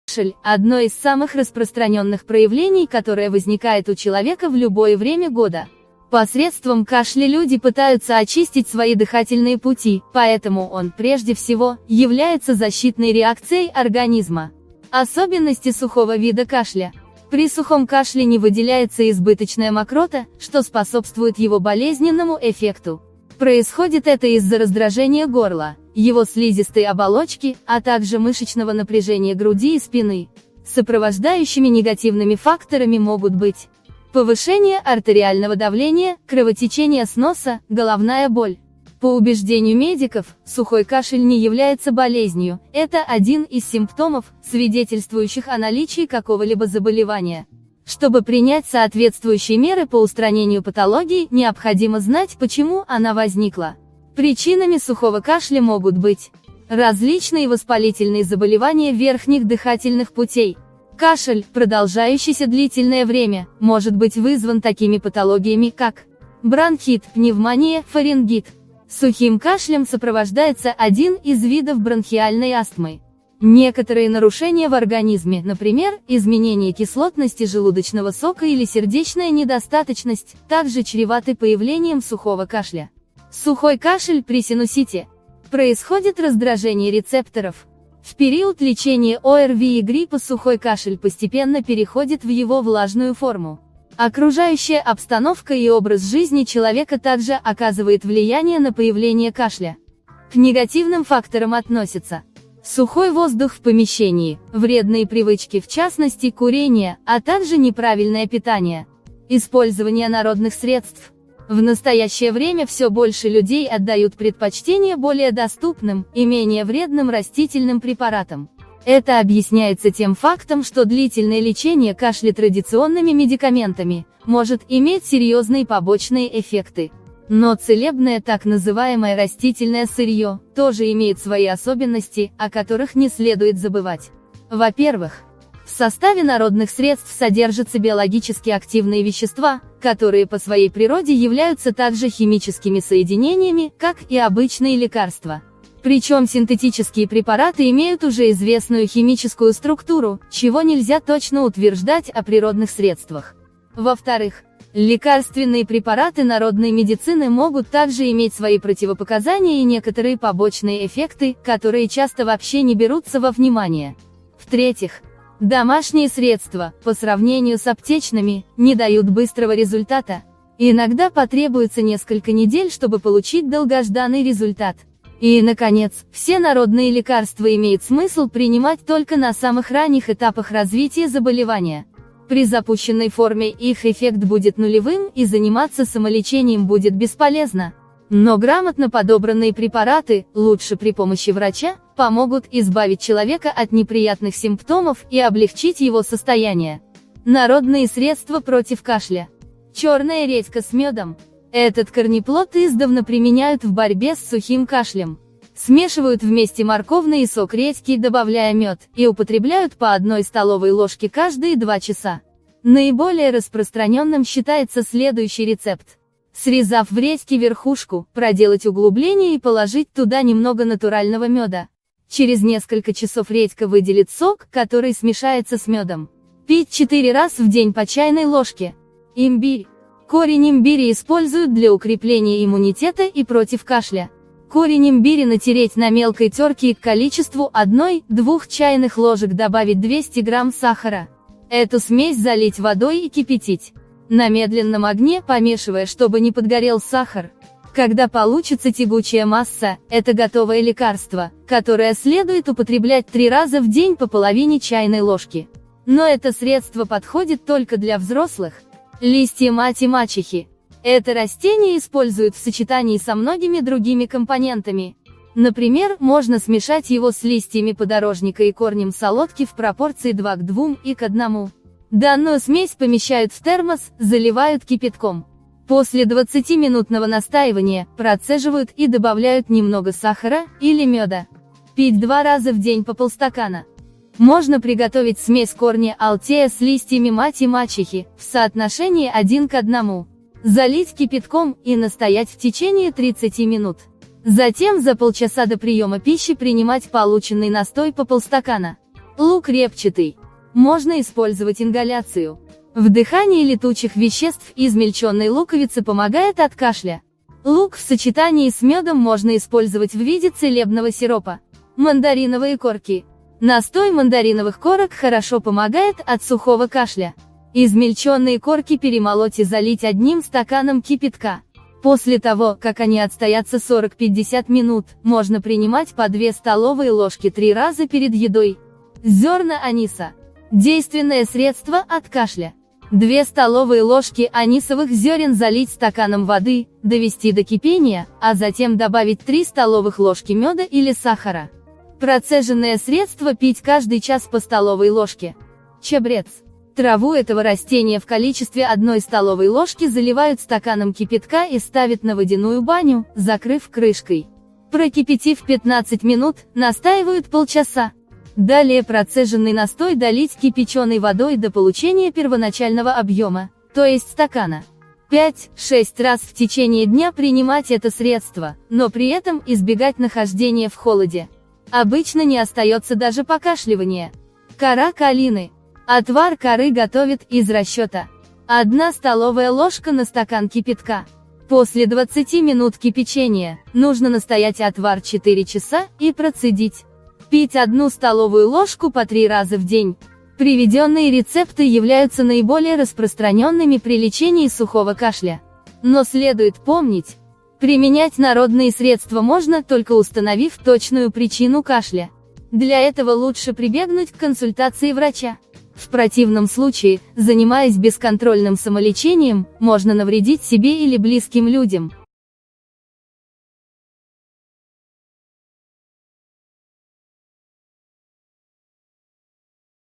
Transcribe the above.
Кашель – одно из самых распространенных проявлений, которое возникает у человека в любое время года. Посредством кашля люди пытаются очистить свои дыхательные пути, поэтому он, прежде всего, является защитной реакцией организма. Особенности сухого вида кашля. При сухом кашле не выделяется избыточная мокрота, что способствует его болезненному эффекту. Происходит это из-за раздражения горла, его слизистой оболочки, а также мышечного напряжения груди и спины. Сопровождающими негативными факторами могут быть повышение артериального давления, кровотечение с носа, головная боль. По убеждению медиков, сухой кашель не является болезнью, это один из симптомов, свидетельствующих о наличии какого-либо заболевания. Чтобы принять соответствующие меры по устранению патологии, необходимо знать, почему она возникла. Причинами сухого кашля могут быть различные воспалительные заболевания верхних дыхательных путей. Кашель, продолжающийся длительное время, может быть вызван такими патологиями, как бронхит, пневмония, фарингит. Сухим кашлем сопровождается один из видов бронхиальной астмы. Некоторые нарушения в организме, например, изменение кислотности желудочного сока или сердечная недостаточность, также чреваты появлением сухого кашля. Сухой кашель при синусите. Происходит раздражение рецепторов. В период лечения ОРВИ и гриппа сухой кашель постепенно переходит в его влажную форму. Окружающая обстановка и образ жизни человека также оказывает влияние на появление кашля. К негативным факторам относятся сухой воздух в помещении, вредные привычки, в частности курение, а также неправильное питание, использование народных средств. В настоящее время все больше людей отдают предпочтение более доступным и менее вредным растительным препаратам. Это объясняется тем фактом, что длительное лечение кашля традиционными медикаментами может иметь серьезные побочные эффекты. Но целебное так называемое растительное сырье тоже имеет свои особенности, о которых не следует забывать. Во-первых, в составе народных средств содержатся биологически активные вещества, которые по своей природе являются также химическими соединениями, как и обычные лекарства. Причем синтетические препараты имеют уже известную химическую структуру, чего нельзя точно утверждать о природных средствах. Во-вторых, лекарственные препараты народной медицины могут также иметь свои противопоказания и некоторые побочные эффекты, которые часто вообще не берутся во внимание. В-третьих, домашние средства, по сравнению с аптечными, не дают быстрого результата. Иногда потребуется несколько недель, чтобы получить долгожданный результат. И, наконец, все народные лекарства имеет смысл принимать только на самых ранних этапах развития заболевания. При запущенной форме их эффект будет нулевым, и заниматься самолечением будет бесполезно. Но грамотно подобранные препараты, лучше при помощи врача, помогут избавить человека от неприятных симптомов и облегчить его состояние. Народные средства против кашля. Черная редька с медом. Этот корнеплод издавна применяют в борьбе с сухим кашлем. Смешивают вместе морковный и сок редьки, добавляя мед, и употребляют по 1 столовой ложке каждые 2 часа. Наиболее распространенным считается следующий рецепт. Срезав в редьке верхушку, проделать углубление и положить туда немного натурального меда. Через несколько часов редька выделит сок, который смешается с медом. Пить 4 раза в день по чайной ложке. Имбирь. Корень имбиря используют для укрепления иммунитета и против кашля. Корень имбиря натереть на мелкой терке и к количеству 1-2 чайных ложек добавить 200 грамм сахара. Эту смесь залить водой и кипятить. На медленном огне, помешивая, чтобы не подгорел сахар. Когда получится тягучая масса, это готовое лекарство, которое следует употреблять 3 раза в день по половине чайной ложки. Но это средство подходит только для взрослых. Листья мати-мачехи. Это растение используют в сочетании со многими другими компонентами. Например, можно смешать его с листьями подорожника и корнем солодки в пропорции 2 к 2 и к 1. Данную смесь помещают в термос, заливают кипятком. После 20-минутного настаивания, процеживают и добавляют немного сахара или меда. Пить 2 раза в день по полстакана. Можно приготовить смесь корня алтея с листьями мати-мачехи, в соотношении 1 к 1. Залить кипятком и настоять в течение 30 минут. Затем за полчаса до приема пищи принимать полученный настой по полстакана. Лук репчатый. Можно использовать ингаляцию. Вдыхание летучих веществ измельченной луковицы помогает от кашля. Лук в сочетании с медом можно использовать в виде целебного сиропа. Мандариновые корки. Настой мандариновых корок хорошо помогает от сухого кашля. Измельченные корки перемолоть и залить 1 стаканом кипятка. После того, как они отстоятся 40-50 минут, можно принимать по 2 столовые ложки 3 раза перед едой. Зерна аниса. Действенное средство от кашля. 2 столовые ложки анисовых зерен залить стаканом воды, довести до кипения, а затем добавить 3 столовых ложки меда или сахара. Процеженное средство пить каждый час по столовой ложке. Чабрец. Траву этого растения в количестве 1 столовой ложки заливают стаканом кипятка и ставят на водяную баню, закрыв крышкой. Прокипятив 15 минут, настаивают полчаса. Далее процеженный настой долить кипяченой водой до получения первоначального объема, то есть стакана. 5-6 раз в течение дня принимать это средство, но при этом избегать нахождения в холоде. Обычно не остается даже покашливания. Кора калины. Отвар коры готовят из расчета. 1 столовая ложка на стакан кипятка. После 20 минут кипячения, нужно настоять отвар 4 часа и процедить. Пить 1 столовую ложку по 3 раза в день. Приведенные рецепты являются наиболее распространенными при лечении сухого кашля. Но следует помнить, применять народные средства можно, только установив точную причину кашля. Для этого лучше прибегнуть к консультации врача. В противном случае, занимаясь бесконтрольным самолечением, можно навредить себе или близким людям.